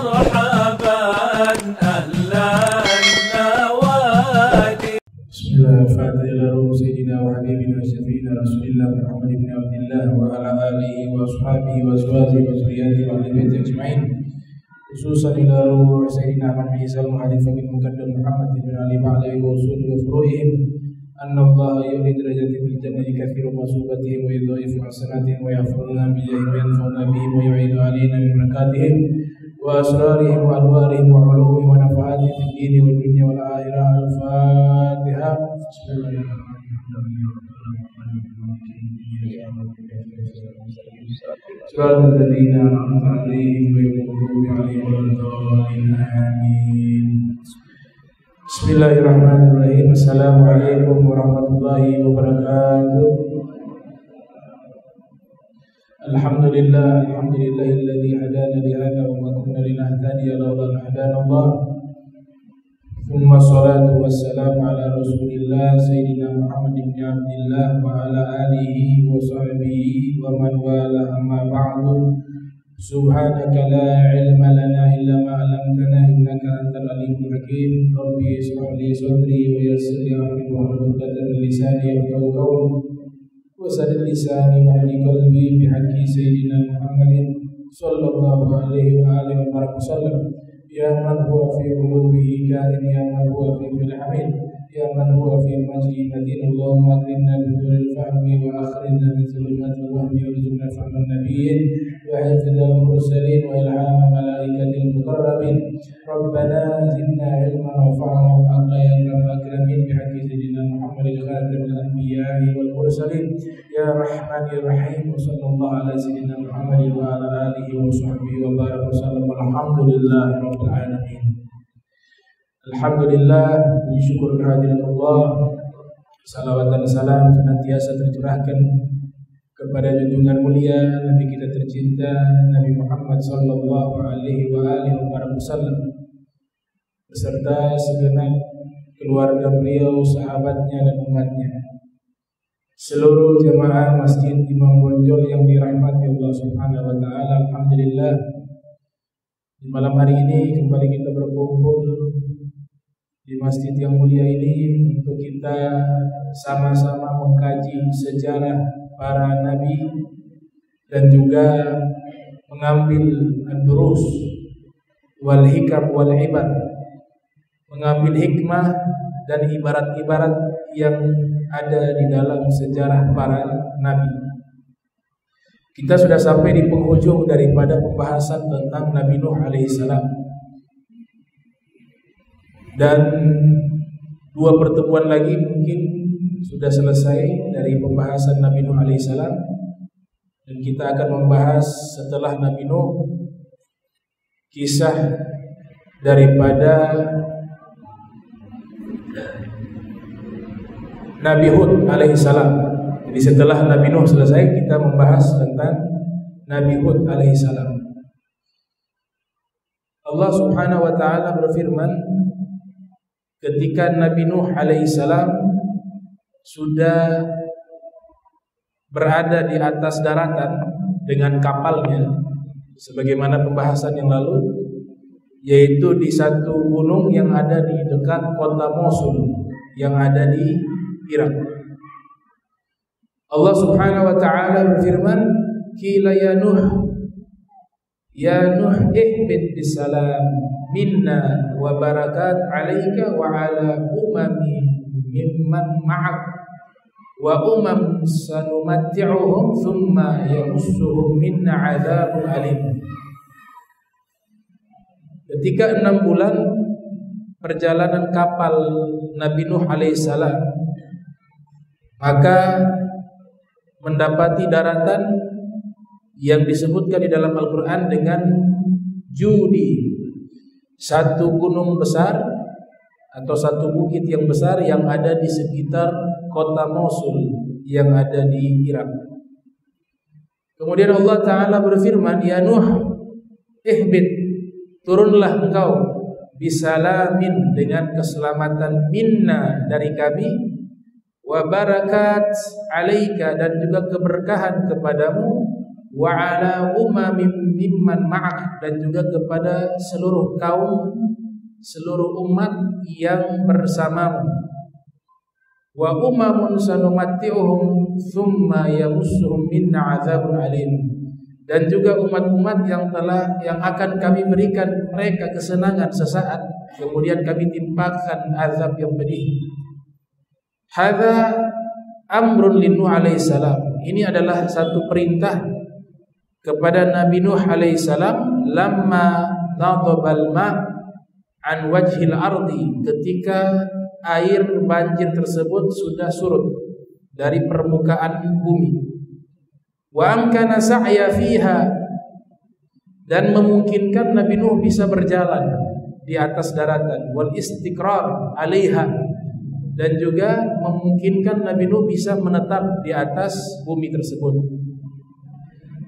مرحبا أهلا النوادي. بسم الله الفاتحة إلى روح سيدنا وحبيبنا وشفيعنا رسول الله محمد بن عبد الله وعلى آله وأصحابه وأزواجه وذرياته وأهل بيته أجمعين، خصوصا إلى روح سيدنا أحمد بن عيسى المحدث المقدم محمد بن علي بعلوي وأصول وفروعهم أن الله يولي درجاتهم في الجنة كثير مصوبتهم ويضاعف حسناتهم ويغفرنا بجاههم وينفعنا بهم ويعيد علينا من بركاتهم وأسرارهم وأنوارهم وعلومهم ونفعاتهم في الدين والدنيا والآخرة. الفاتحة. بسم الله الرحمن الرحيم. صراط الذين أنعمت عليهم غير المغضوب عليهم ولا الضالين. آمين. Bismillahirrahmanirrahim. Assalamualaikum warahmatullahi wabarakatuh. Alhamdulillahilladzi hadana li hadza wa ma kunna linahtadiya laula an hadana Allah. Tsumma shalatu wassalamu ala Rasulillah sayyidina Muhammad bin Abdillah wa ala alihi wa sahbihi wa man wala, amma ba'du. Subhanaka la ilma lana illa ma 'allamtana innaka antal alimul hakim. Rabbi ishrah li sadri wa yassir li amri wahlul 'uqdatam min lisani yafqahu qawli wa saddid lisani wahdi qalbi bihaqqi sayyidina Muhammadin sallallahu alaihi wa alihi wa sallam. Ya man huwa fi qulubihi kain, ya man huwa fi hamid, ya man huwa fi majdi madin. Allahumma akrimna bi nuril fahmi wa akhrijna min zulumatil wahmi wa rizqna fahman nabiyyin وحفظ المرسلين وإلهام ملائكة المقربين. ربنا زدنا علما وفهما وعقلا يا أكرم الأكرمين بحق سيدنا محمد خاتم الأنبياء والمرسلين يا رحمن الرحيم. وصلى الله على سيدنا محمد وعلى آله وصحبه وبارك وسلم. والحمد لله رب العالمين. Alhamdulillah, puji syukur kehadirat Allah. Salawat dan salam senantiasa tercurahkan kepada junjungan mulia Nabi kita tercinta Nabi Muhammad sallallahu alaihi wasallam beserta segenap keluarga beliau, sahabatnya dan umatnya, seluruh jemaah Masjid Imam Bonjol yang dirahmati Allah Subhanahu wa taala. Alhamdulillah, di malam hari ini kembali kita berkumpul di masjid yang mulia ini untuk kita sama-sama mengkaji sejarah para nabi dan juga mengambil ad-durus wal hikam wal ibar, mengambil hikmah dan ibarat-ibarat yang ada di dalam sejarah para nabi. Kita sudah sampai di penghujung daripada pembahasan tentang Nabi Nuh alaihissalam, dan 2 pertemuan lagi mungkin sudah selesai dari pembahasan Nabi Nuh alaihissalam, dan kita akan membahas setelah Nabi Nuh kisah daripada Nabi Hud alaihissalam. Jadi setelah Nabi Nuh selesai, kita membahas tentang Nabi Hud alaihissalam. Allah Subhanahu wa taala berfirman ketika Nabi Nuh alaihissalam sudah berada di atas daratan dengan kapalnya, sebagaimana pembahasan yang lalu, yaitu di satu gunung yang ada di dekat kota Mosul yang ada di Irak. Allah Subhanahu wa taala berfirman, "Qila ya Nuh ihbit bisalam minna wa barakat 'alaika wa 'ala umami mimman ma'ak wa umam sanumatti'uhum thumma yamassuhum minna 'adzabun alim." Ketika 6 bulan perjalanan kapal Nabi Nuh alaihissalam, maka mendapati daratan yang disebutkan di dalam Al-Quran dengan Judi, satu gunung besar atau satu bukit yang besar yang ada di sekitar kota Mosul yang ada di Irak. Kemudian Allah Ta'ala berfirman, "Ya Nuh, ihbit, turunlah engkau, bisalamin, dengan keselamatan, minna, dari kami, wa barakat alaika, dan juga keberkahan kepadamu, wa ala umamin mimman ma'ak, dan juga kepada seluruh kaum, seluruh umat yang bersamamu. Wa umamun sanumatti'uhum thumma yamussuhum minna 'adzabun alim, dan juga umat-umat yang akan kami berikan mereka kesenangan sesaat, kemudian kami timpakan azab yang pedih. Hadza amrun li Nuh alaihissalam, ini adalah satu perintah kepada Nabi Nuh alaihissalam. Lamma nadabal ma' an wajhil ardi, ketika air banjir tersebut sudah surut dari permukaan bumi. Wa amkana sa'ya fiha, dan memungkinkan Nabi Nuh bisa berjalan di atas daratan. Wal istiqrar 'alaiha, dan juga memungkinkan Nabi Nuh bisa menetap di atas bumi tersebut.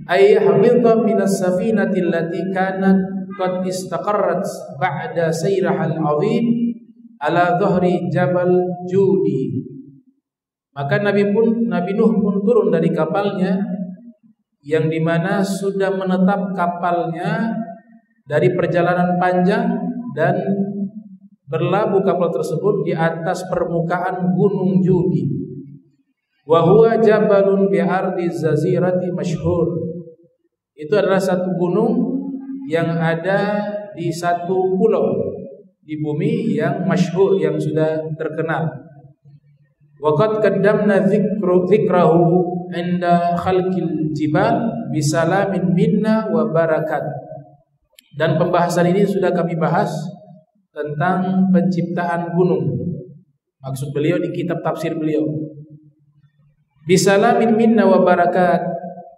Ay hamidha minas safinati allati kanat qad istaqarrat ba'da sayrahal 'azim ala dhahri jabal Judi. Maka Nabi Nuh pun turun dari kapalnya, yang dimana sudah menetap kapalnya dari perjalanan panjang, dan berlabuh kapal tersebut di atas permukaan gunung Judi. Wa huwa jabalun bi ardi zazirati masyhur, itu adalah satu gunung yang ada di satu pulau di bumi yang masyhur, yang sudah terkenal. Waqad qaddamna dzikrahu 'inda khalqil jibal bisalamin minna wa barakat, dan pembahasan ini sudah kami bahas tentang penciptaan gunung. Maksud beliau di kitab tafsir beliau, bisalamin minna wa barakat,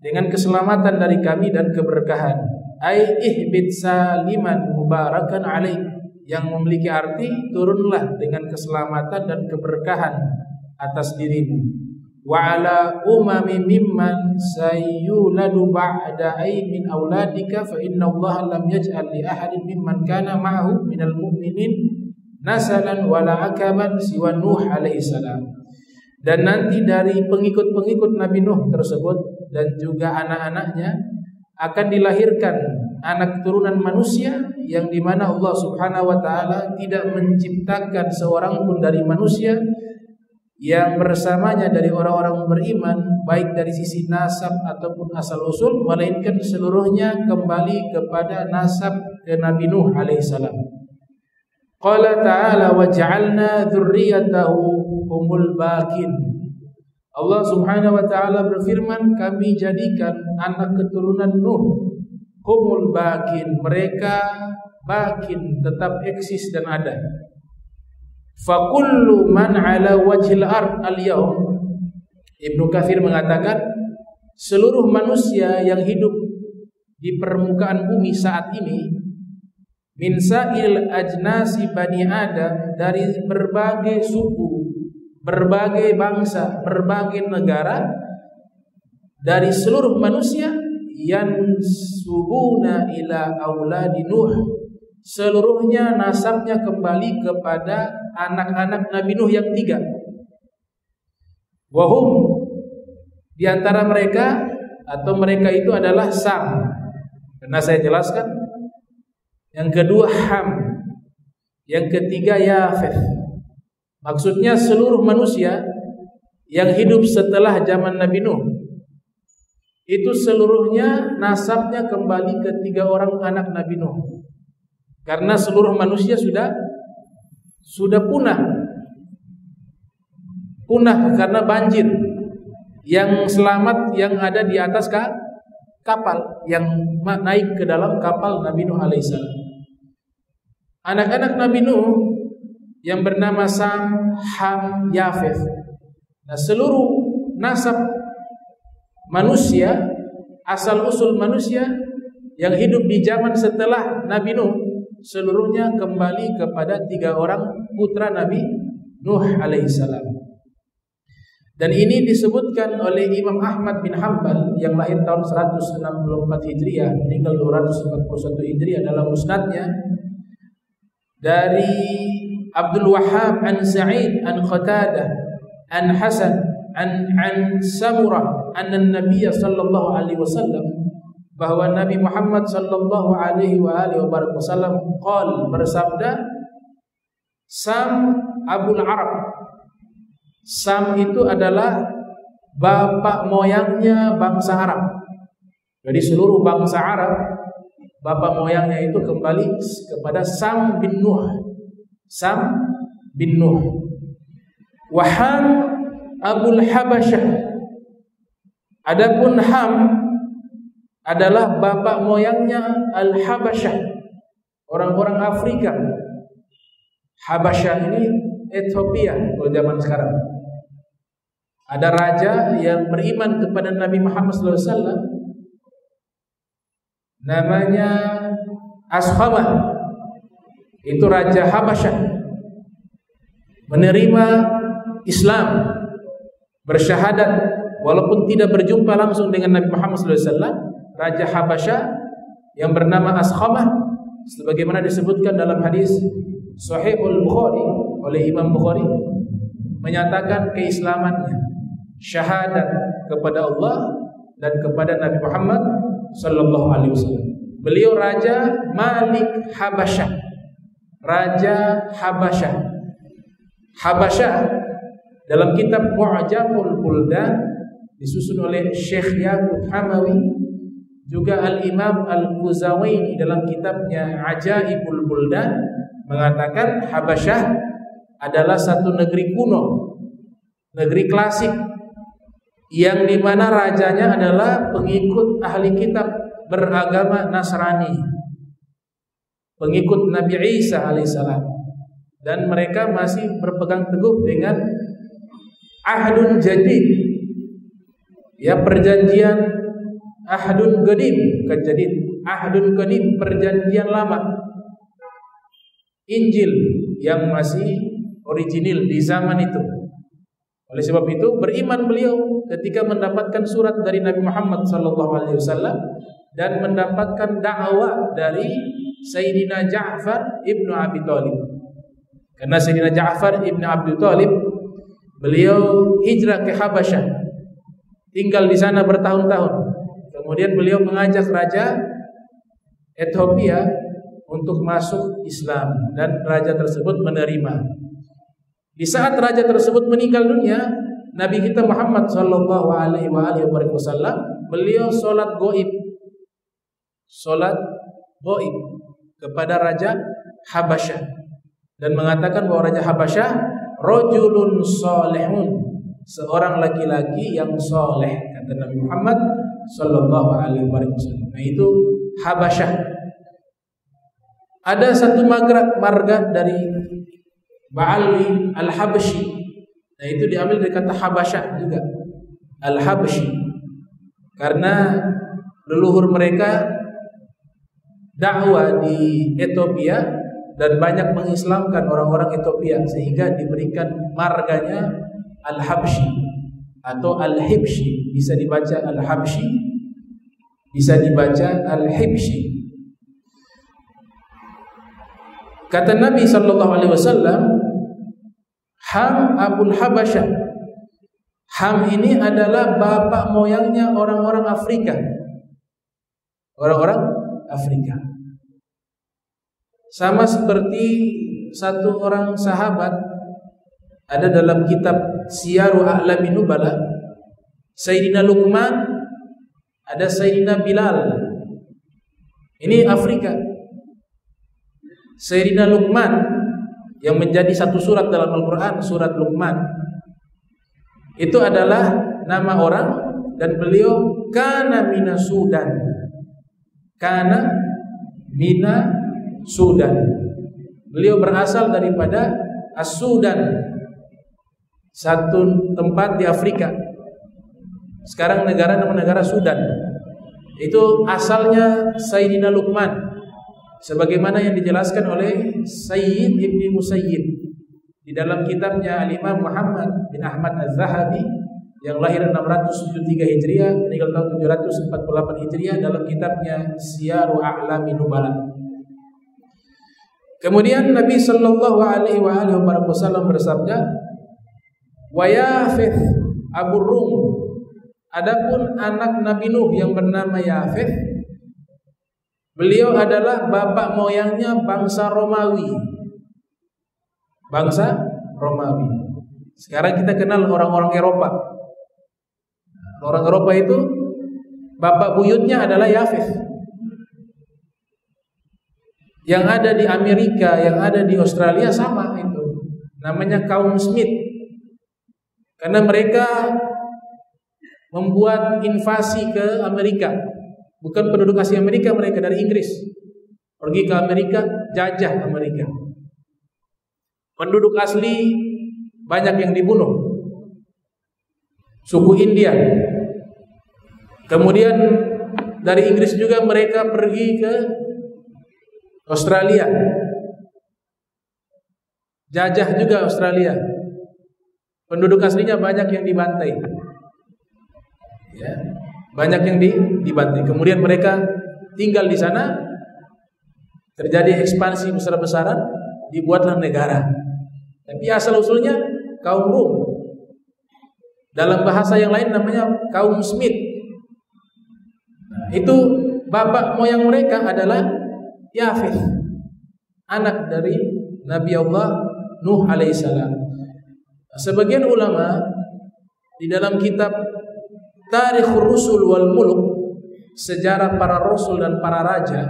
dengan keselamatan dari kami dan keberkahan. Ai ihbit saliman mubarakan alaik, yang memiliki arti turunlah dengan keselamatan dan keberkahan atas dirimu. Wa ala umami mimman sayyuladu ba'da ay min auladika fa inna Allah lam yaj'al li ahadin mimman kana ma'ahu minal mu'minin nasalan wala akaban siwa Nuh alaihi salam. Dan nanti dari pengikut-pengikut Nabi Nuh tersebut dan juga anak-anaknya akan dilahirkan anak turunan manusia, yang dimana Allah subhanahu wa ta'ala tidak menciptakan seorang pun dari manusia yang bersamanya dari orang-orang beriman, baik dari sisi nasab ataupun asal usul, melainkan seluruhnya kembali kepada nasab ke Nabi Nuh alaihissalam. Qala ta'ala wa ja'alna dzurriyyatahu humul bakin. Allah subhanahu wa ta'ala berfirman, kami jadikan anak keturunan Nuh humul bakin, mereka bakin, tetap eksis dan ada. Fa kullu man ala wajhil ard al-yawm, Ibnu Katsir mengatakan seluruh manusia yang hidup di permukaan bumi saat ini, min sa'il ajnasi bani Adam, dari berbagai suku, berbagai bangsa, berbagai negara, dari seluruh manusia, yansubuna ila auladi Nuh, seluruhnya nasabnya kembali kepada anak-anak Nabi Nuh yang 3. Wahum, di antara mereka atau mereka itu adalah Sam, pernah saya jelaskan. Yang kedua Ham, yang ketiga Yafeth. Maksudnya seluruh manusia yang hidup setelah zaman Nabi Nuh itu seluruhnya nasabnya kembali ke 3 orang anak Nabi Nuh. Karena seluruh manusia sudah punah karena banjir. Yang selamat yang ada di atas kapal, yang naik ke dalam kapal Nabi Nuh alaihissalam. Anak-anak Nabi Nuh yang bernama Sam, Ham, Yafeth. Nah, seluruh nasab manusia, asal usul manusia yang hidup di zaman setelah Nabi Nuh, seluruhnya kembali kepada 3 orang putra Nabi Nuh alaihissalam. Dan ini disebutkan oleh Imam Ahmad bin Hanbal yang lahir tahun 164 Hijriah, meninggal 241 Hijriah, dalam musnadnya dari Abdul Wahhab an Sa'id an Qatadah an Hasan an Samurah anna Nabiy sallallahu alaihi wasallam, bahwa Nabi Muhammad sallallahu alaihi wasallam bersabda, Sam Abul Arab. Sam itu adalah bapak moyangnya bangsa Arab. Jadi seluruh bangsa Arab, bapak moyangnya itu kembali kepada Sam bin Nuh. Sam bin Nuh. Wa Ham Abul Habasyah. Adapun Ham adalah bapak moyangnya Al-Habasyah, orang-orang Afrika. Habasyah ini Ethiopia kalau zaman sekarang. Ada raja yang beriman kepada Nabi Muhammad SAW, namanya Ashamah. Itu raja Habasyah, menerima Islam, bersyahadat walaupun tidak berjumpa langsung dengan Nabi Muhammad SAW. Raja Habasyah yang bernama Ashamah, sebagaimana disebutkan dalam hadis Sahihul Bukhari oleh Imam Bukhari, menyatakan keislamannya, syahadat kepada Allah dan kepada Nabi Muhammad sallallahu alaihi wasallam. Beliau Raja Malik Habasyah. Raja Habasyah. Habasyah dalam kitab Mu'jamul Buldan disusun oleh Syekh Yaqut Hamawi, juga Al-Imam Al-Quzawaini dalam kitabnya Ajaibul Buldan mengatakan Habasyah adalah satu negeri kuno, negeri klasik, yang dimana rajanya adalah pengikut ahli kitab beragama Nasrani, pengikut Nabi Isa alaihissalam, dan mereka masih berpegang teguh dengan Ahdun Jadid, ya, perjanjian Ahdun Qadim, Ahdun Qadim, perjanjian lama, Injil yang masih original di zaman itu. Oleh sebab itu beriman beliau ketika mendapatkan surat dari Nabi Muhammad SAW dan mendapatkan dakwah dari Sayyidina Ja'far ibnu Abi Thalib. Karena Sayyidina Ja'far ibnu Abi Thalib, beliau hijrah ke Habasyah, tinggal di sana bertahun-tahun. Kemudian beliau mengajak raja Ethiopia untuk masuk Islam dan raja tersebut menerima. Di saat raja tersebut meninggal dunia, Nabi kita Muhammad sallallahu alaihi wasallam beliau salat gaib. Salat gaib kepada raja Habasyah dan mengatakan bahwa raja Habasyah rajulun salihun, seorang laki-laki yang saleh, kata Nabi Muhammad sallallahu alaihi wasallam. Nah, itu Habasyah. Ada satu marga dari Ba'ali Al-Habsyi. Nah, itu diambil dari kata Habasyah juga, Al-Habsyi, karena leluhur mereka dakwah di Ethiopia dan banyak mengislamkan orang-orang Ethiopia, sehingga diberikan marganya Al-Habsyi atau Al-Hibsyi. Bisa dibaca Al-Habsyi, bisa dibaca Al-Hibsyi. Kata Nabi sallallahu alaihi wasallam, Ham Abul Habasyah. Ham ini adalah bapak moyangnya orang-orang Afrika. Orang-orang Afrika. Sama seperti satu orang sahabat ada dalam kitab Siyaru A'lamin Nubala, Sayyidina Luqman, ada Sayyidina Bilal. Ini Afrika. Sayyidina Luqman yang menjadi satu surat dalam Al-Quran, surat Luqman, itu adalah nama orang, dan beliau kana mina Sudan. Kana mina Sudan. Beliau berasal daripada As-Sudan, satu tempat di Afrika. Sekarang negara Sudan. Itu asalnya Sayyidina Luqman, sebagaimana yang dijelaskan oleh Sayyid Ibn Musayyib di dalam kitabnya Al-Imam Muhammad bin Ahmad Az-Zahabi yang lahir 673 Hijriah, meninggal tahun 748 Hijriah, dalam kitabnya Siyaru A'lamin Nubala. Kemudian Nabi sallallahu alaihi wasallam bersabda, "Wa Yafith Abu Rum." Adapun anak Nabi Nuh yang bernama Yafeth, beliau adalah bapak moyangnya bangsa Romawi. Bangsa Romawi. Sekarang kita kenal orang-orang Eropa. Orang Eropa itu bapak buyutnya adalah Yafeth. Yang ada di Amerika, yang ada di Australia sama itu. Namanya kaum Smith. Karena mereka membuat invasi ke Amerika. Bukan penduduk asli Amerika, mereka dari Inggris. Pergi ke Amerika, jajah Amerika. Penduduk asli banyak yang dibunuh. Suku India. Kemudian dari Inggris juga mereka pergi ke Australia. Jajah juga Australia. Penduduk aslinya banyak yang dibantai. Ya, banyak yang dibantai. Kemudian mereka tinggal di sana. Terjadi ekspansi besar-besaran, dibuatlah negara. Tapi asal usulnya kaum Rum. Dalam bahasa yang lain namanya kaum Smith. Nah, itu bapak moyang mereka adalah Yafeth, anak dari Nabi Allah Nuh alaihissalam. Sebagian ulama di dalam kitab Tarikhur Rusul wal Muluk, sejarah para rasul dan para raja,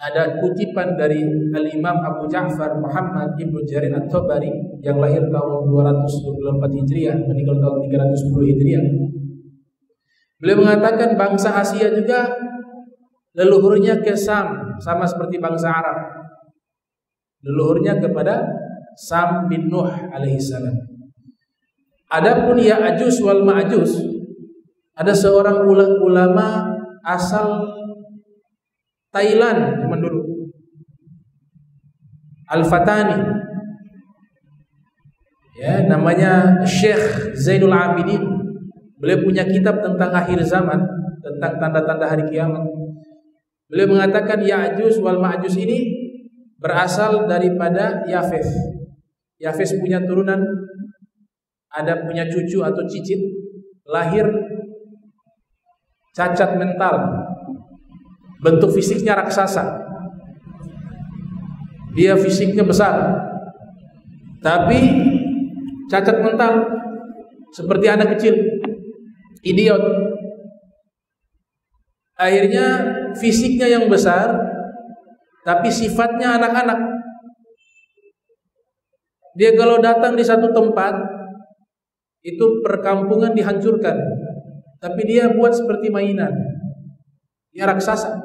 ada kutipan dari Al-Imam Abu Ja'far Muhammad Ibnu Jarir At-Tabari yang lahir tahun 224 Hijriah, meninggal tahun 310 Hijriah. Beliau mengatakan bangsa Asia juga leluhurnya ke Sam, sama seperti bangsa Arab. Leluhurnya kepada Sam bin Nuh alaihissalam. Adapun Ya'juj wal Ma'juj, ada seorang ulama asal Thailand zaman dulu, Al-Fatani. Ya, namanya Syekh Zainul Abidin. Beliau punya kitab tentang akhir zaman, tentang tanda-tanda hari kiamat. Beliau mengatakan Ya'juj wal Ma'juj ini berasal daripada Yafeth. Yafeth punya turunan, ada punya cucu atau cicit, lahir cacat mental, bentuk fisiknya raksasa. Dia fisiknya besar, tapi cacat mental, seperti anak kecil, idiot. Akhirnya fisiknya yang besar, tapi sifatnya anak-anak. Dia kalau datang di satu tempat, itu perkampungan dihancurkan, tapi dia buat seperti mainan. Dia raksasa.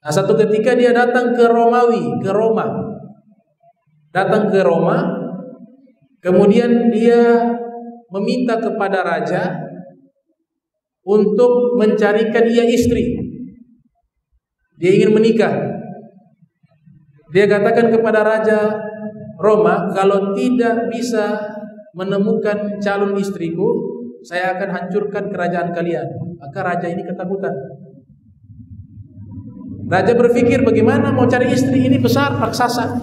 Nah, satu ketika dia datang ke Romawi, ke Roma. Datang ke Roma, kemudian dia meminta kepada raja untuk mencarikan dia istri. Dia ingin menikah. Dia katakan kepada raja Roma, kalau tidak bisa menemukan calon istriku, saya akan hancurkan kerajaan kalian. Maka raja ini ketakutan. Raja berpikir, bagaimana mau cari istri, ini besar, raksasa.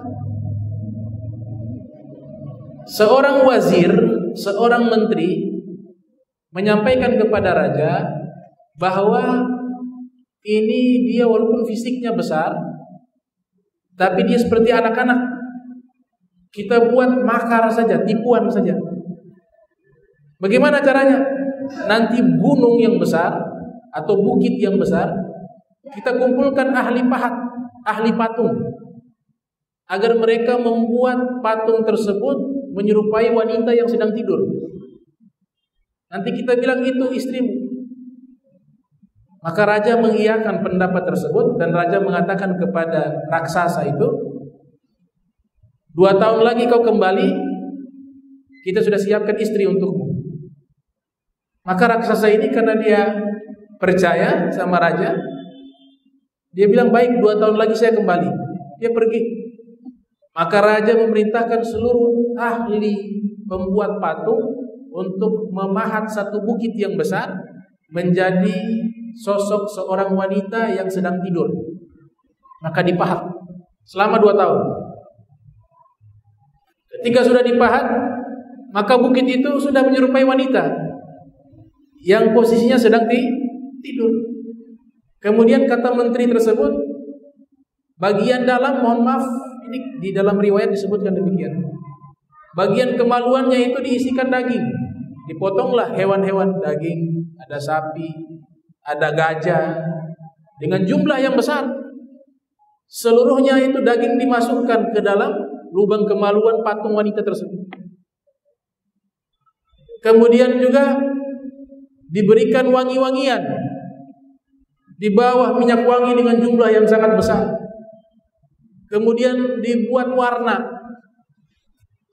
Seorang wazir, seorang menteri menyampaikan kepada raja bahwa ini dia walaupun fisiknya besar, tapi dia seperti anak-anak. Kita buat makar saja, tipuan saja. Bagaimana caranya? Nanti gunung yang besar atau bukit yang besar, kita kumpulkan ahli pahat, ahli patung, agar mereka membuat patung tersebut menyerupai wanita yang sedang tidur. Nanti kita bilang itu istrimu. Maka raja mengiyakan pendapat tersebut, dan raja mengatakan kepada raksasa itu, 2 tahun lagi kau kembali, kita sudah siapkan istri untukmu. Maka raksasa ini karena dia percaya sama raja, dia bilang, baik, 2 tahun lagi saya kembali. Dia pergi. Maka raja memerintahkan seluruh ahli pembuat patung untuk memahat satu bukit yang besar menjadi sosok seorang wanita yang sedang tidur. Maka dipahat selama 2 tahun. Ketika sudah dipahat, maka bukit itu sudah menyerupai wanita. yang posisinya sedang tidur. Kemudian kata menteri tersebut, bagian dalam, mohon maaf, ini di dalam riwayat disebutkan demikian, bagian kemaluannya itu diisikan daging. Dipotonglah hewan-hewan daging, ada sapi, ada gajah, dengan jumlah yang besar. Seluruhnya itu daging dimasukkan ke dalam lubang kemaluan patung wanita tersebut. Kemudian juga diberikan wangi-wangian, di bawah minyak wangi dengan jumlah yang sangat besar. Kemudian dibuat warna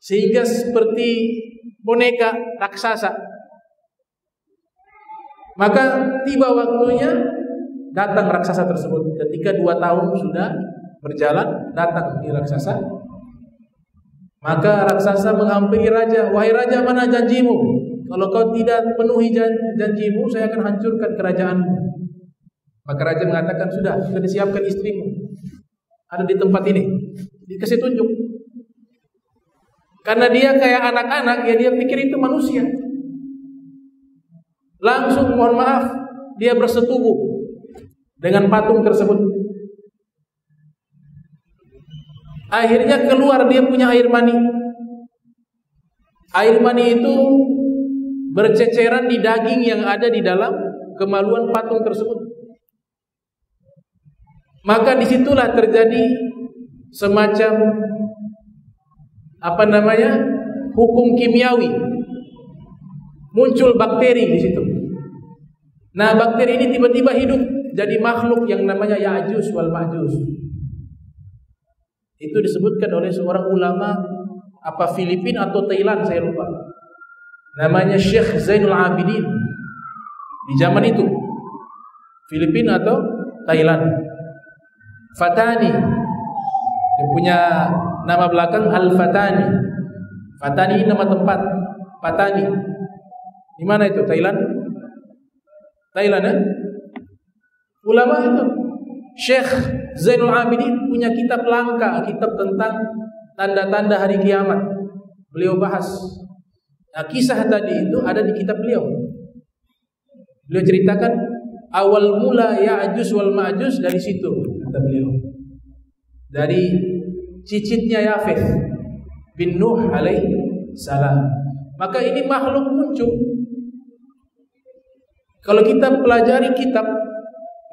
sehingga seperti boneka raksasa. Maka tiba waktunya datang raksasa tersebut. Ketika 2 tahun sudah berjalan, datang di raksasa. Maka raksasa menghampiri raja, wahai raja, mana janjimu? Kalau kau tidak penuhi janjimu, saya akan hancurkan kerajaanmu. Maka raja mengatakan, sudah disiapkan istrimu, ada di tempat ini. Dikasih tunjuk. Karena dia kayak anak-anak, ya dia pikir itu manusia. Langsung mohon maaf, dia bersetubuh dengan patung tersebut. Akhirnya keluar dia punya air mani. Air mani itu berceceran di daging yang ada di dalam kemaluan patung tersebut. Maka disitulah terjadi semacam hukum kimiawi. Muncul bakteri di situ. Nah, bakteri ini tiba-tiba hidup jadi makhluk yang namanya Ya'juj wal Ma'juj. Itu disebutkan oleh seorang ulama Filipina atau Thailand, saya lupa. Namanya Syekh Zainul Abidin. Di zaman itu Filipina atau Thailand. Fatani. Dia punya nama belakang Al-Fatani. Fatani ini nama tempat. Fatani. Di mana itu? Thailand? Thailand ya? Ulama itu Syekh Zainul Abidin punya kitab langka, kitab tentang tanda-tanda hari kiamat. Beliau bahas. Nah, kisah tadi itu ada di kitab beliau. Beliau ceritakan awal mula Ya'juj wal Ma'juj dari situ, kata beliau. Dari cicitnya Yafeth bin Nuh alaihi salam. Maka ini makhluk muncul. Kalau kita pelajari kitab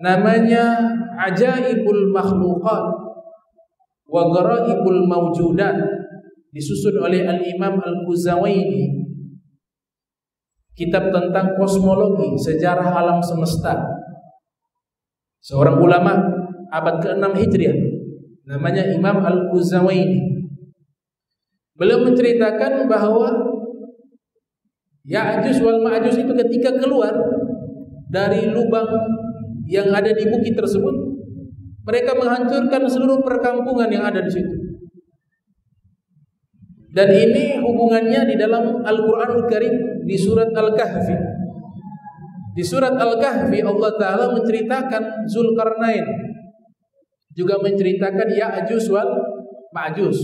namanya Ajaibul Makhluqat wa Gharaibul Mawjudat, disusun oleh Al-Imam Al-Quzawaini. Kitab tentang kosmologi, sejarah alam semesta. Seorang ulama abad ke-6 Hijriah, namanya Imam Al-Quzawaini. Beliau menceritakan bahwa Ya'juj wal Ma'juj itu ketika keluar dari lubang yang ada di bukit tersebut, mereka menghancurkan seluruh perkampungan yang ada di situ. Dan ini hubungannya di dalam Al-Qur'anul Karim di surat Al-Kahfi. Di surat Al-Kahfi Allah Ta'ala menceritakan Zulkarnain, juga menceritakan Ya'juj wal Ma'juj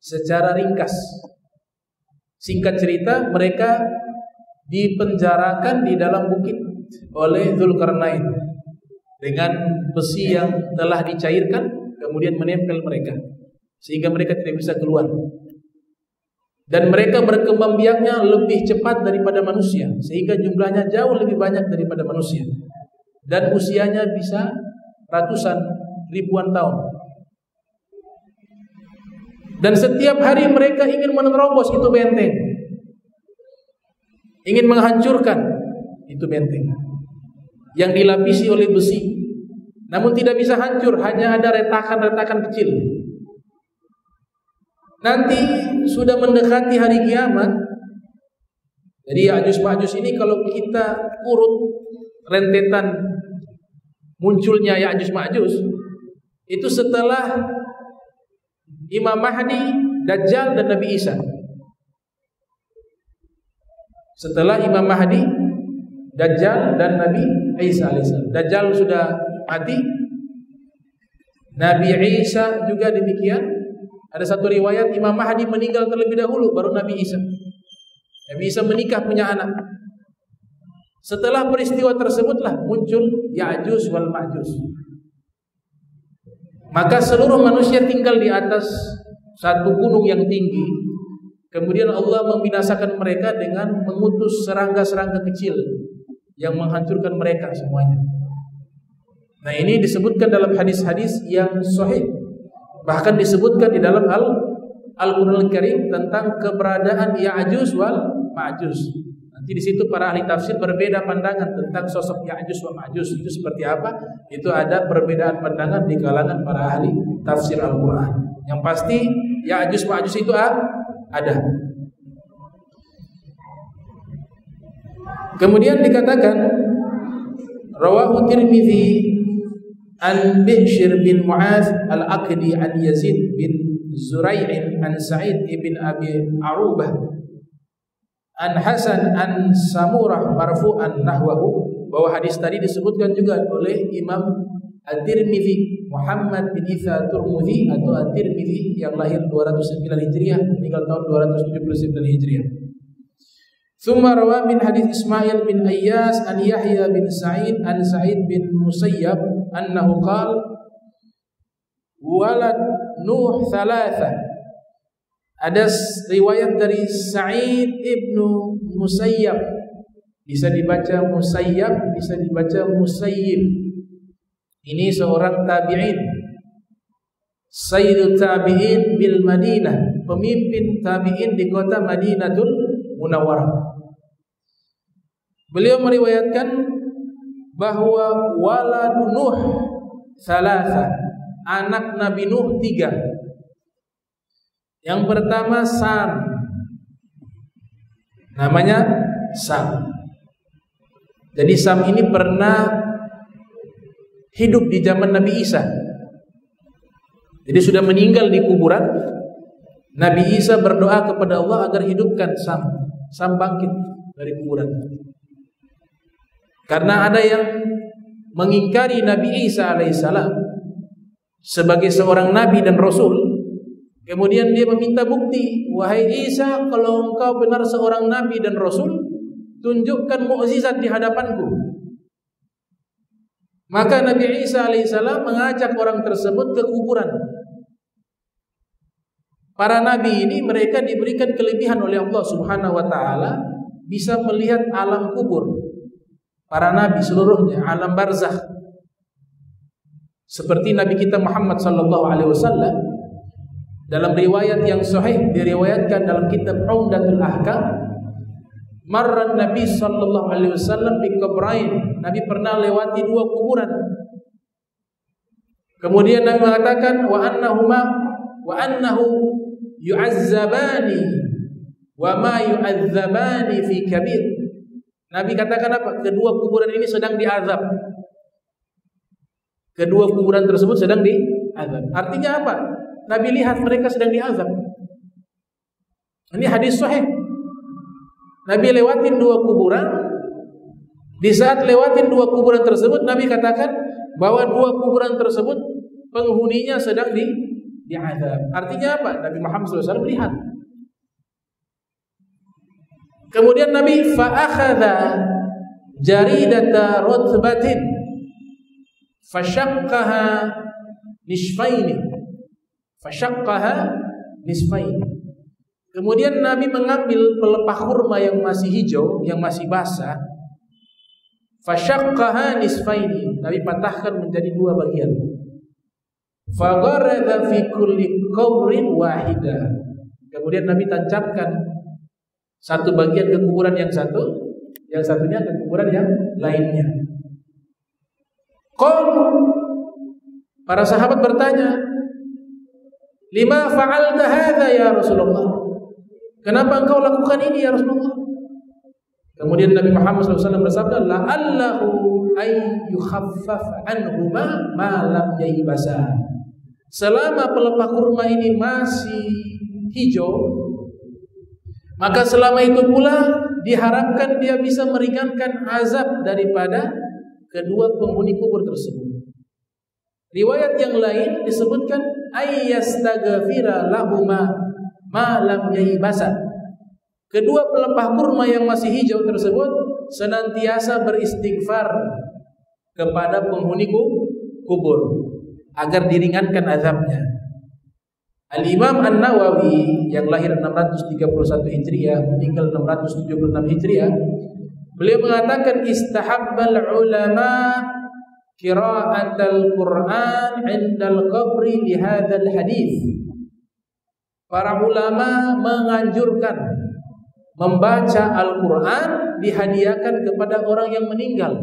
secara ringkas. Singkat cerita, mereka dipenjarakan di dalam bukit oleh Zulkarnain dengan besi yang telah dicairkan, kemudian menempel mereka sehingga mereka tidak bisa keluar. Dan mereka berkembang biaknya lebih cepat daripada manusia, sehingga jumlahnya jauh lebih banyak daripada manusia, dan usianya bisa ratusan ribuan tahun. Dan setiap hari mereka ingin menerobos itu benteng, ingin menghancurkan itu benteng yang dilapisi oleh besi, namun tidak bisa hancur, hanya ada retakan-retakan kecil. Nanti sudah mendekati hari kiamat. Jadi Ya'juj Ma'juj ini kalau kita urut rentetan munculnya Ya'juj Ma'juj, itu setelah Imam Mahdi, Dajjal dan Nabi Isa. Setelah Imam Mahdi, Dajjal dan Nabi Isa alaihissalam. Dajjal sudah mati, Nabi Isa juga demikian. Ada satu riwayat Imam Mahdi meninggal terlebih dahulu, baru Nabi Isa. Nabi Isa menikah, punya anak. Setelah peristiwa tersebutlah muncul Ya'juj wal Ma'juj. Maka seluruh manusia tinggal di atas satu gunung yang tinggi. Kemudian Allah membinasakan mereka dengan mengutus serangga-serangga kecil yang menghancurkan mereka semuanya. Nah, ini disebutkan dalam hadis-hadis yang sahih. Bahkan disebutkan di dalam Al-Qur'an Al-Karim tentang keberadaan Ya'juj wal Ma'juj. Nanti di situ para ahli tafsir berbeda pandangan tentang sosok Ya'juj wa Ma'juj itu seperti apa. Itu ada perbedaan pandangan di kalangan para ahli tafsir Al-Qur'an. Yang pasti Ya'juj wa Ma'juj itu ada. Kemudian dikatakan rawahu Tirmidzi an Bishr bin Mu'adz al-Aqdi an Yazid bin Zurai'in an Sa'id ibn Abi Arubah an Hasan an Samurah marfu'an nahwahu, bahwa hadis tadi disebutkan juga oleh Imam At-Tirmidzi Muhammad bin Isa Turmudi atau At-Tirmidzi yang lahir 209 Hijriah meninggal tahun 279 Hijriah. Thumma rawa min hadis Ismail bin Ayyas an Yahya bin Sa'id an Sa'id bin Musayyab annahu qala walad Nuh thalatha. Ada riwayat dari Sa'id ibnu Musayyab, bisa dibaca Musayyab, bisa dibaca Musayyib. Ini seorang tabi'in, Sayyidul Tabi'in bil Madinah, pemimpin tabi'in di kota Madinatul Munawwarah. Beliau meriwayatkan bahwa walad Nuh thalatha, anak Nabi Nuh 3. Yang pertama Sam, namanya Sam. Jadi Sam ini pernah hidup di zaman Nabi Isa. Jadi sudah meninggal di kuburan. Nabi Isa berdoa kepada Allah agar hidupkan Sam. Sam bangkit dari kuburan. Karena ada yang mengingkari Nabi Isa alaihissalam sebagai seorang nabi dan rasul. Kemudian dia meminta bukti, wahai Isa, kalau engkau benar seorang nabi dan rasul, tunjukkan mukjizat di hadapanku. Maka Nabi Isa alaihissalam mengajak orang tersebut ke kuburan. Para nabi ini mereka diberikan kelebihan oleh Allah Subhanahu wa taala bisa melihat alam kubur. Para nabi seluruhnya, alam barzakh. Seperti Nabi kita Muhammad sallallahu alaihi wasallam dalam riwayat yang sahih diriwayatkan dalam kitab Umdatul Ahkam, marran Nabi sallallahu alaihi wasallam bi qabrain. Nabi pernah lewati 2 kuburan. Kemudian Nabi mengatakan wa annahu yu'azzabani wa ma yu'azzabani fi kabir. Nabi katakan apa? Kedua kuburan ini sedang diazab. Kedua kuburan tersebut sedang diazab. Artinya apa? Nabi lihat mereka sedang diazab. Ini hadis sahih. Nabi lewatin 2 kuburan. Di saat lewatin 2 kuburan tersebut, Nabi katakan bahwa 2 kuburan tersebut penghuninya sedang diazab. Artinya apa? Nabi Muhammad SAW melihat. Kemudian Nabi fa'akhadha jaridata rutbatin fashaqqaha nisfaini. Kemudian Nabi mengambil pelepah kurma yang masih hijau, yang masih basah. Fashaqqaha nisfaini. Nabi patahkan menjadi 2 bagian. Fagharadha fi kulli qabrin wahida. Kemudian Nabi tancapkan satu bagian ke kuburan yang satu, yang satunya ke kuburan yang lainnya. Para sahabat bertanya, lima fa'alta hadza ya Rasulullah? Kenapa engkau lakukan ini ya Rasulullah? Kemudian Nabi Muhammad SAW bersabda, la'allahu ay yukhaffaf anhuma ma lam yaybasa. Selama pelepah kurma ini masih hijau, maka selama itu pula diharapkan dia bisa meringankan azab daripada kedua penghuni kubur tersebut. Riwayat yang lain disebutkan ayyastaghfira lahuma ma lam yaybasa. Kedua pelepah kurma yang masih hijau tersebut senantiasa beristighfar kepada penghuni kubur agar diringankan azabnya. Al-Imam An-Nawawi yang lahir 631 Hijriah, meninggal 676 Hijriah, beliau mengatakan istahabbal ulama qira'atal Qur'an 'indal qabri li hadzal hadis. Para ulama menganjurkan membaca Al-Qur'an dihadiahkan kepada orang yang meninggal.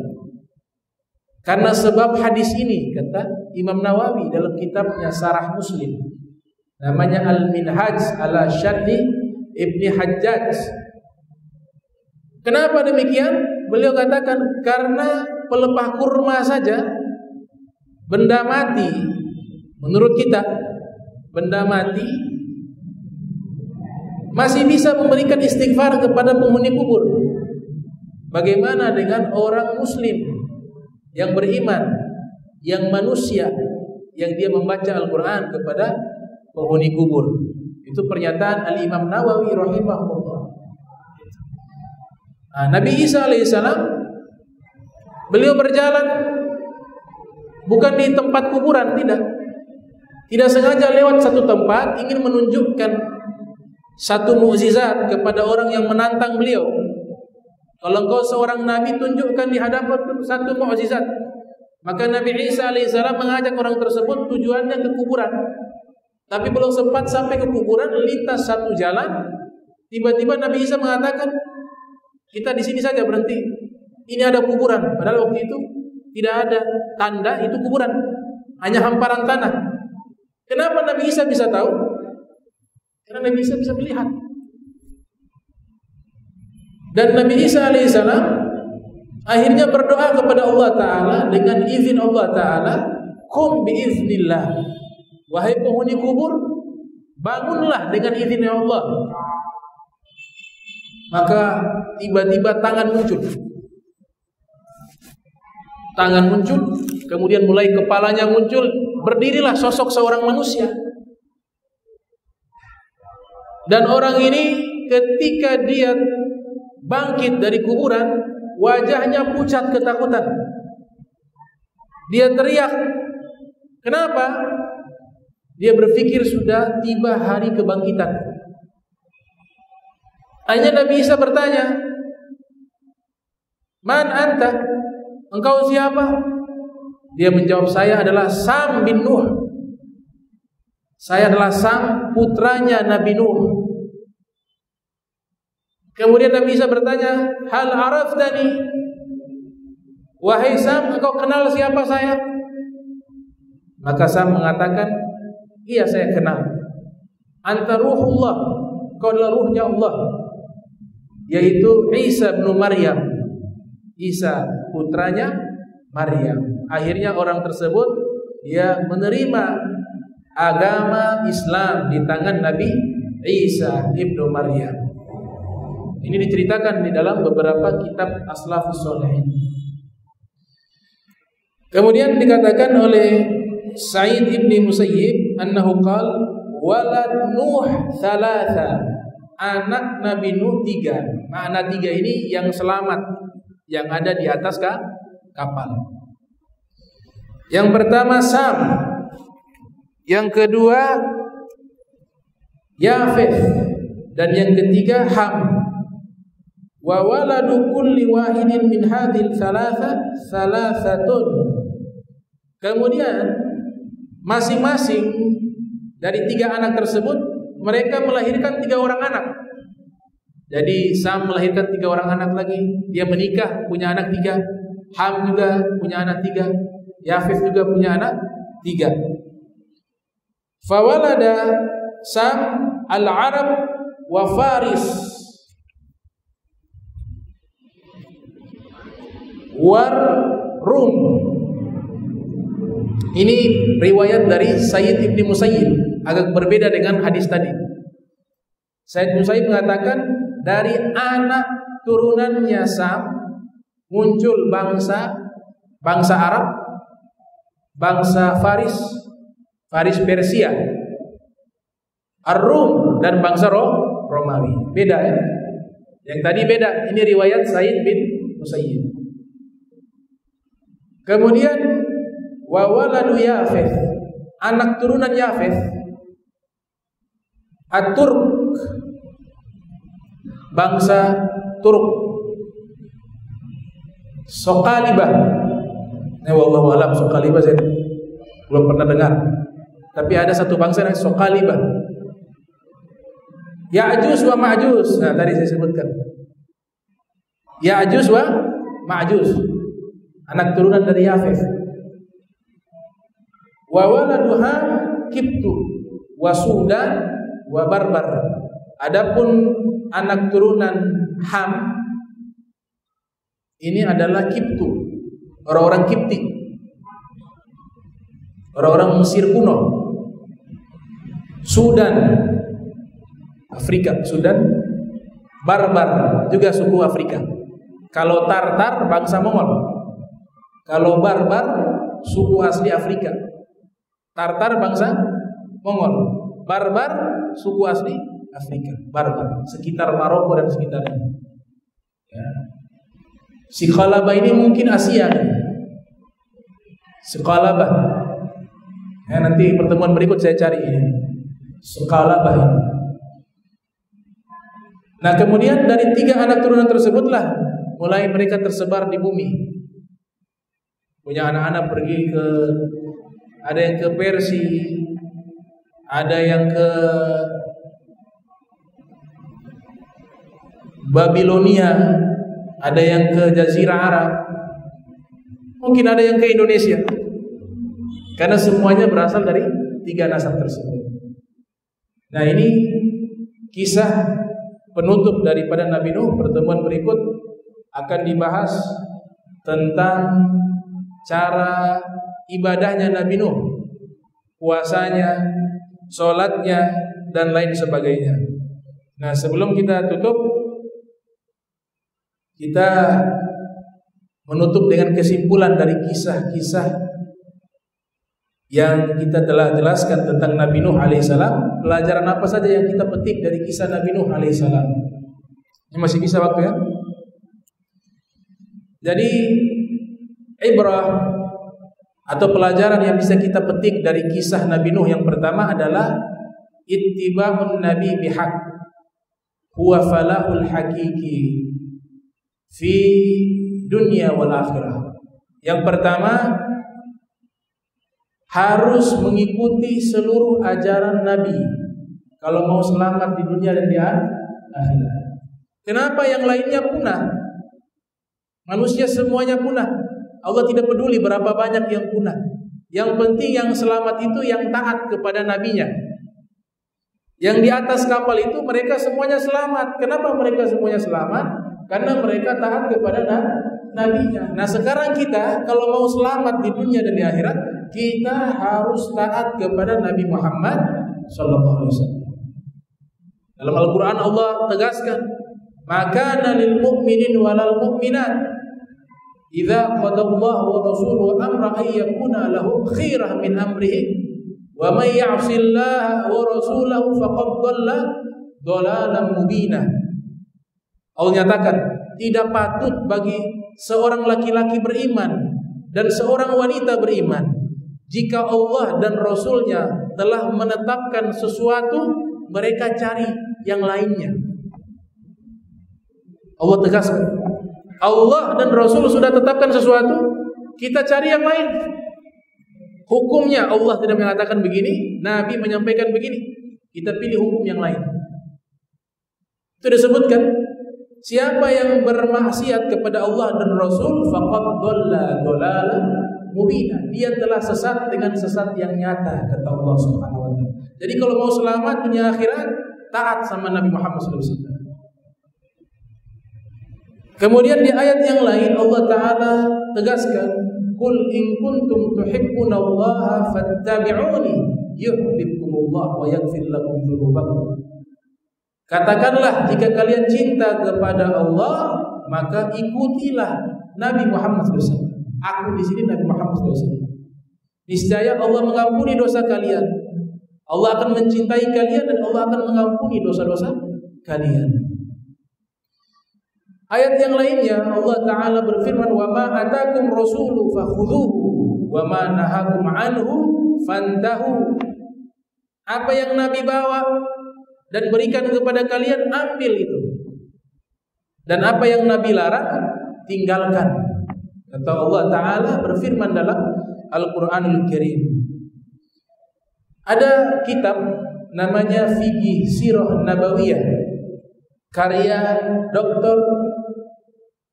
Karena sebab hadis ini, kata Imam Nawawi dalam kitabnya Syarah Muslim, namanya Al-Minhaj ala Syarhi Ibni Hajjaj. Kenapa demikian? Beliau katakan karena pelepah kurma saja, benda mati, menurut kita benda mati masih bisa memberikan istighfar kepada penghuni kubur. Bagaimana dengan orang muslim yang beriman, yang manusia, yang dia membaca Al-Quran kepada penghuni kubur? Itu pernyataan Al-Imam Nawawi rahimahullah. Nabi Isa alaihissalam, beliau berjalan bukan di tempat kuburan, tidak sengaja lewat satu tempat ingin menunjukkan satu mukjizat kepada orang yang menantang beliau. Kalau engkau seorang nabi, tunjukkan di hadapan satu mukjizat. Maka Nabi Isa alaihissalam mengajak orang tersebut, tujuannya ke kuburan. Tapi belum sempat sampai ke kuburan, lintas satu jalan, tiba-tiba Nabi Isa mengatakan, kita di sini saja berhenti. Ini ada kuburan. Padahal waktu itu tidak ada tanda itu kuburan, hanya hamparan tanah. Kenapa Nabi Isa bisa tahu? Karena Nabi Isa bisa melihat. Dan Nabi Isa alaihissalam akhirnya berdoa kepada Allah Ta'ala dengan izin Allah Ta'ala, kum biiznillah, wahai penghuni kubur, bangunlah dengan izin Allah. Maka tiba-tiba tangan muncul, kemudian mulai kepalanya muncul, berdirilah sosok seorang manusia. Dan orang ini ketika dia bangkit dari kuburan, wajahnya pucat ketakutan. Dia teriak. Kenapa? Dia berpikir sudah tiba hari kebangkitan. Akhirnya Nabi Isa bertanya, Man anta? Engkau siapa? Dia menjawab, saya adalah Sam bin Nuh. Saya adalah Sam, putranya Nabi Nuh. Kemudian Nabi Isa bertanya, hal araftani? Wahai Sam, engkau kenal siapa saya? Maka Sam mengatakan, iya saya kenal. Anta ruhullah, kau adalah ruhnya Allah, yaitu Isa bin Maryam. Isa putranya Maryam. Akhirnya orang tersebut dia menerima agama Islam di tangan Nabi Isa ibnu Maryam. Ini diceritakan di dalam beberapa kitab As-Salafus Shalihin. Kemudian dikatakan oleh Sa'id ibni Musayyib annahu qala walad Nuh thalatha, anak Nabi Nuh 3. Makna 3 ini yang selamat, yang ada di atas kapal. Yang pertama Sam, yang kedua Yafeth, dan yang ketiga Ham. Wa waladu kulli wahidin min hadhil thalathatun. Kemudian masing-masing dari 3 anak tersebut mereka melahirkan 3 orang anak. Jadi Sam melahirkan 3 orang anak lagi, dia menikah punya anak 3. Ham juga punya anak 3. Yafith juga punya anak 3. Fawalada Sam al-Arab wa Faris war Rum. Ini riwayat dari Sayyid ibni Musayyib, agak berbeda dengan hadis tadi. Sayyid ibn Musayyib mengatakan dari anak turunannya Sam muncul bangsa Arab, bangsa Faris Persia, Ar-Rum, dan bangsa Romawi. Beda ya. Yang tadi beda. Ini riwayat Sayyid bin Musayyib. Kemudian wa waladu Yafith, anak turunan Yafith, At-Turk, bangsa Turk, Soqalibah. Wallahu alam, Soqalibah saya belum pernah dengar. Tapi ada satu bangsa yang Soqalibah. Ya'juj wa Ma'juj. Nah, tadi saya sebutkan. Ya'juj wa Ma'juj, anak turunan dari Yafith. Wa waladuha Kiptu wa Sudan wa Barbar. Adapun anak turunan Ham ini adalah Kiptu, orang-orang Kipti, orang-orang Mesir kuno. Sudan, Afrika, Sudan. Barbar juga suku Afrika. Kalau Tartar bangsa Mongol. Kalau Barbar suku asli Afrika. Tartar bangsa Mongol. Barbar suku asli Afrika. Barbar sekitar Maroko dan sekitarnya. Ya. Si Qalabah ini mungkin Asia. Si Qalabah. Ya, nanti pertemuan berikut saya cari ini. Si Qalabah ini. Nah, kemudian dari 3 anak turunan tersebutlah mulai mereka tersebar di bumi. Punya anak-anak pergi ke, ada yang ke Persia, ada yang ke Babilonia, ada yang ke Jazirah Arab, mungkin ada yang ke Indonesia. Karena semuanya berasal dari 3 nasab tersebut. Nah, ini kisah penutup daripada Nabi Nuh. Pertemuan berikut akan dibahas tentang cara ibadahnya Nabi Nuh, puasanya, sholatnya, dan lain sebagainya. Nah, sebelum kita tutup, kita menutup dengan kesimpulan dari kisah-kisah yang kita telah jelaskan tentang Nabi Nuh alaihissalam. Pelajaran apa saja yang kita petik dari kisah Nabi Nuh alaihissalam? Ini masih bisa waktu ya. Jadi ibrah atau pelajaran yang bisa kita petik dari kisah Nabi Nuh yang pertama adalah ittiba'un nabi bihaq huwa falahul hakiki fi dunia wal akhirah. Yang pertama, harus mengikuti seluruh ajaran Nabi kalau mau selamat di dunia dan di akhirat. Kenapa yang lainnya punah? Manusia semuanya punah. Allah tidak peduli berapa banyak yang punah. Yang penting yang selamat itu yang taat kepada nabinya. Yang di atas kapal itu mereka semuanya selamat. Kenapa mereka semuanya selamat? Karena mereka taat kepada nabinya. Nah, sekarang kita kalau mau selamat di dunia dan di akhirat, kita harus taat kepada Nabi Muhammad sallallahu alaihi wasallam. Dalam Al-Qur'an Allah tegaskan, "Maka lil mu'minin walal mu'minat idza qadallahu wa rasuluhu amra ay yakuna lahum khirah min amrihim wa may ya'sillaha wa rasulahu faqad dhalla dhalalan mubina." Allah nyatakan, tidak patut bagi seorang laki-laki beriman dan seorang wanita beriman jika Allah dan Rasulnya telah menetapkan sesuatu, mereka cari yang lainnya. Allah tegaskan, Allah dan Rasul sudah tetapkan sesuatu, kita cari yang lain. Hukumnya Allah tidak mengatakan begini, Nabi menyampaikan begini, kita pilih hukum yang lain. Itu disebutkan, siapa yang bermaksiat kepada Allah dan Rasul faqad dhalla dhalalan mubina, dia telah sesat dengan sesat yang nyata, kata Allah Subhanahu wa taala. Jadi kalau mau selamat dunia akhirat, taat sama Nabi Muhammad SAW. Kemudian di ayat yang lain Allah Ta'ala tegaskan, "Qul in kuntum tuhibbunallaha fattabi'uni yuhibbukumullah wa yaghfir lakum dzunubakum." Katakanlah, jika kalian cinta kepada Allah, maka ikutilah Nabi Muhammad SAW. Aku di sini Nabi Muhammad SAW. Niscaya Allah mengampuni dosa kalian. Allah akan mencintai kalian dan Allah akan mengampuni dosa-dosa kalian. Ayat yang lainnya Allah Ta'ala berfirman, "Wa ma atakum rasulu fakhudhuhu wa ma nahakum anhu fantahu." Apa yang Nabi bawa dan berikan kepada kalian, ambil itu. Dan apa yang Nabi larang, tinggalkan. Kata Allah Ta'ala berfirman dalam Al-Quranul Karim. Ada kitab namanya Fiqh Sirah Nabawiyah, karya Dr.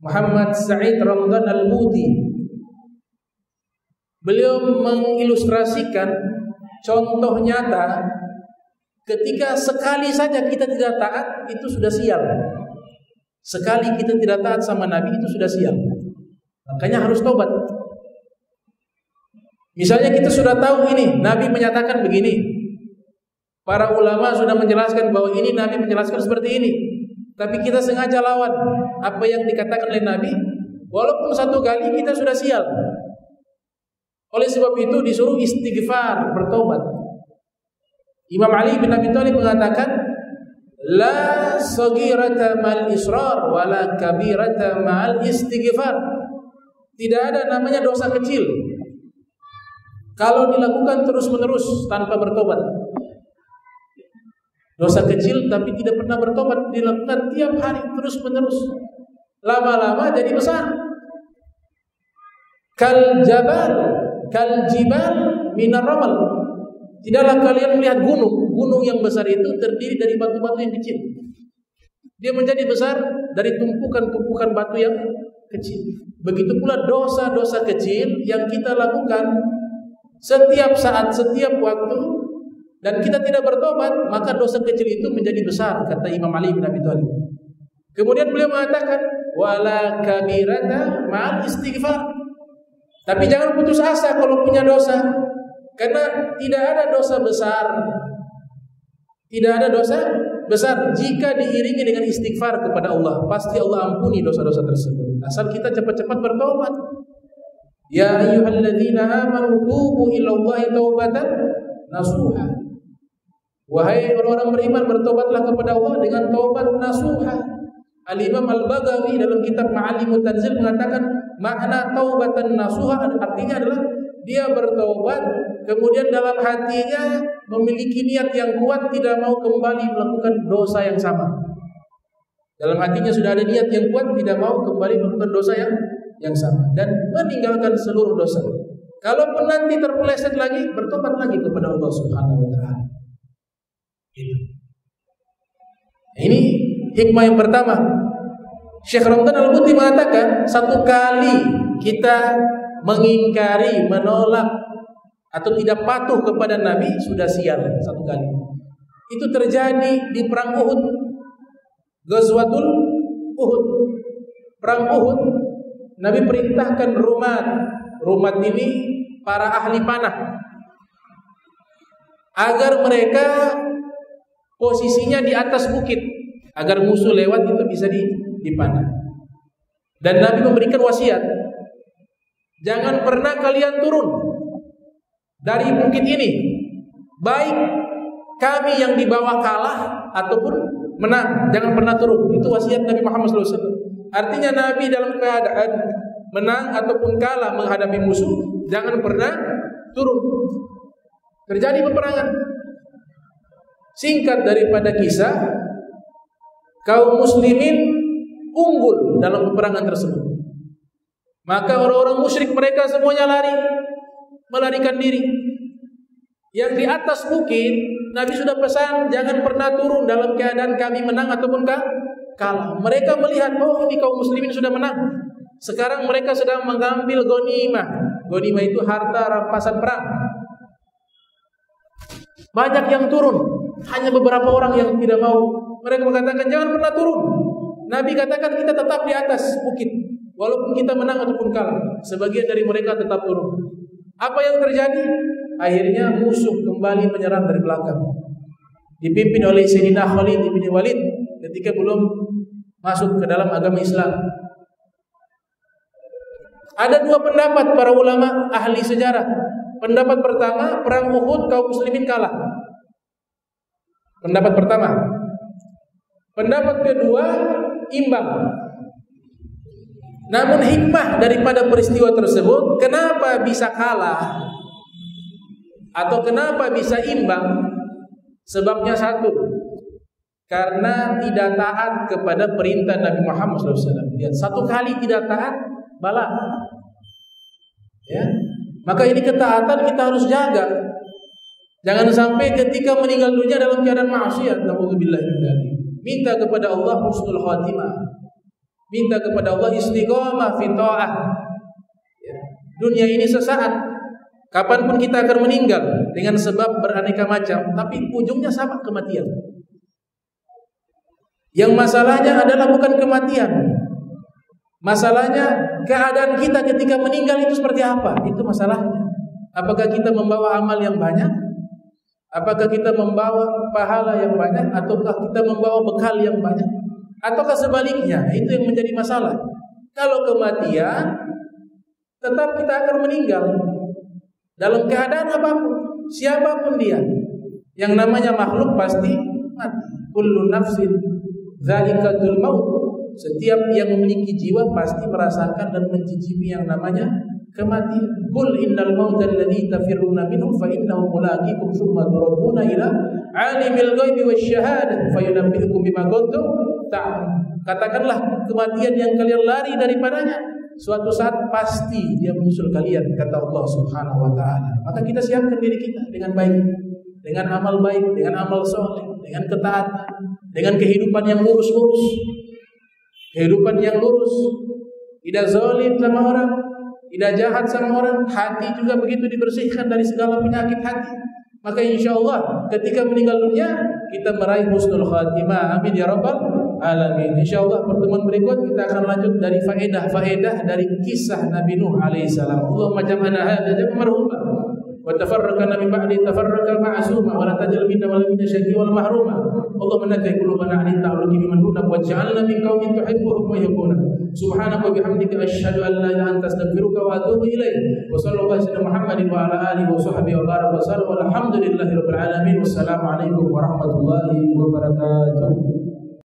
Muhammad Sa'id Ramadan Al-Buti. Beliau mengilustrasikan contoh nyata ketika sekali saja kita tidak taat, itu sudah sial. Sekali kita tidak taat sama Nabi, itu sudah sial. Makanya harus tobat. Misalnya kita sudah tahu ini, Nabi menyatakan begini. Para ulama sudah menjelaskan bahwa ini Nabi menjelaskan seperti ini. Tapi kita sengaja lawan apa yang dikatakan oleh Nabi, walaupun satu kali kita sudah sial. Oleh sebab itu disuruh istighfar, bertobat. Imam Ali bin Abi Thalib mengatakan, la saghirata ma'al israr wala kabirata ma'al istighfar. Tidak ada namanya dosa kecil kalau dilakukan terus-menerus tanpa bertobat. Dosa kecil tapi tidak pernah bertobat, dilakukan tiap hari terus-menerus, lama-lama jadi besar. Kal jibal minar ramal. Tidaklah kalian melihat gunung yang besar itu terdiri dari batu-batu yang kecil. Dia menjadi besar dari tumpukan-tumpukan batu yang kecil. Begitu pula dosa-dosa kecil yang kita lakukan setiap saat, setiap waktu, dan kita tidak bertobat, maka dosa kecil itu menjadi besar, kata Imam Ali bin Abi Thalib. Kemudian beliau mengatakan, wala kabirata ma'al istighfar. Tapi jangan putus asa kalau punya dosa, karena tidak ada dosa besar. Tidak ada dosa besar jika diiringi dengan istighfar kepada Allah. Pasti Allah ampuni dosa-dosa tersebut, asal kita cepat-cepat bertobat. Ya ayyuhalladzina amanu tubu ilallahi taubatan nasuha. Wahai orang-orang beriman, bertobatlah kepada Allah dengan taubat nasuha. Al-Imam Al-Baghawi dalam kitab Ma'alimut Tanzil mengatakan makna taubatan nasuha artinya adalah dia bertobat, kemudian dalam hatinya memiliki niat yang kuat tidak mau kembali melakukan dosa yang sama. Dalam hatinya sudah ada niat yang kuat tidak mau kembali melakukan dosa yang sama dan meninggalkan seluruh dosa. Kalaupun nanti terpeleset lagi, bertobat lagi kepada Allah Subhanahu wa Ta'ala. Ini hikmah yang pertama. Syekh Ramadan Al-Buti mengatakan, satu kali kita mengingkari, menolak atau tidak patuh kepada Nabi, sudah sial satu kali. Itu terjadi di perang Uhud, Ghazwatul Uhud. Perang Uhud, Nabi perintahkan rumat ini para ahli panah agar mereka posisinya di atas bukit, agar musuh lewat itu bisa dipanah. Dan Nabi memberikan wasiat, jangan pernah kalian turun dari bukit ini, baik kami yang di bawah kalah ataupun menang, jangan pernah turun. Itu wasiat Nabi Muhammad SAW. Artinya Nabi dalam keadaan menang ataupun kalah menghadapi musuh, jangan pernah turun. Terjadi peperangan. Singkat daripada kisah, kaum muslimin unggul dalam peperangan tersebut. Maka orang-orang musyrik mereka semuanya melarikan diri. Yang di atas bukit, Nabi sudah pesan jangan pernah turun dalam keadaan kami menang ataupun kalah. Mereka melihat, oh ini kaum muslimin sudah menang. Sekarang mereka sedang mengambil ghanimah. Ghanimah itu harta rampasan perang. Banyak yang turun. Hanya beberapa orang yang tidak mau. Mereka mengatakan jangan pernah turun. Nabi katakan kita tetap di atas bukit, walaupun kita menang ataupun kalah. Sebagian dari mereka tetap turun. Apa yang terjadi? Akhirnya musuh kembali menyerang dari belakang, dipimpin oleh Sayyidina Khalid bin Walid ketika belum masuk ke dalam agama Islam. Ada dua pendapat para ulama ahli sejarah. Pendapat pertama, perang Uhud kaum muslimin kalah. Pendapat pertama. Pendapat kedua, imbang. Namun hikmah daripada peristiwa tersebut, kenapa bisa kalah atau kenapa bisa imbang? Sebabnya satu, karena tidak taat kepada perintah Nabi Muhammad SAW. Lihat, satu kali tidak taat, bala. Ya, maka ini ketaatan kita harus jaga. Jangan sampai ketika meninggal dunia dalam keadaan maksiat. Nauzubillahi min dzalik. Minta kepada Allah husnul khatimah. Minta kepada Allah istiqamah fi ta'ah. Ya. Dunia ini sesaat. Kapanpun kita akan meninggal dengan sebab beraneka macam, tapi ujungnya sama, kematian. Yang masalahnya adalah bukan kematian. Masalahnya keadaan kita ketika meninggal itu seperti apa? Itu masalahnya. Apakah kita membawa amal yang banyak? Apakah kita membawa pahala yang banyak? Ataukah kita membawa bekal yang banyak? Ataukah sebaliknya? Itu yang menjadi masalah. Kalau kematian, tetap kita akan meninggal dalam keadaan apapun, siapapun dia. Yang namanya makhluk pasti mati. Kullu nafsin dzalikatul maut. Setiap yang memiliki jiwa pasti merasakan dan mencicipi yang namanya kematian. Qul innal mauta alladzi tafirruna minhu fa innahu mulaqikum tsumma turadduna ila alimil ghaibi wasyahadah fayunabbi'ukum bima kuntum ta'malun. Katakanlah, kematian yang kalian lari daripadanya suatu saat pasti dia menyusul kalian, kata Allah Subhanahu wa taala. Maka kita siapkan diri kita dengan baik, dengan amal baik, dengan amal soleh, dengan ketaatan, dengan kehidupan yang lurus-lurus. Kehidupan yang lurus, tidak zalim sama orang, tidak jahat sama orang, hati juga begitu dibersihkan dari segala penyakit hati. Maka insya Allah ketika meninggal dunia kita meraih husnul khatimah. Amin ya rabbal alamin. Insya Allah pertemuan berikut kita akan lanjut dari faedah dari kisah Nabi Nuh alaihissalam. Allahumma jam'ana hadza jam'an marhuma wa tafarraqna min ba'di tafarraqa ma'suma wa la tajal minna wa la minna syaqiyyan wal mahruma. Allahumma nadhi qulubana 'an ta'alluqi biman dunaka waj'alna min qaumin tuhibbuhum wa yuhibbuna. Subhanaka wa bihamdika asyhadu an la ilaha illa anta astaghfiruka wa atubu ilaik. Wa sallallahu ala Muhammadin wa ala alihi wa sahbihi wa baraka wa sallam. Walhamdulillahirabbil alamin. Wassalamu alaikum warahmatullahi wabarakatuh.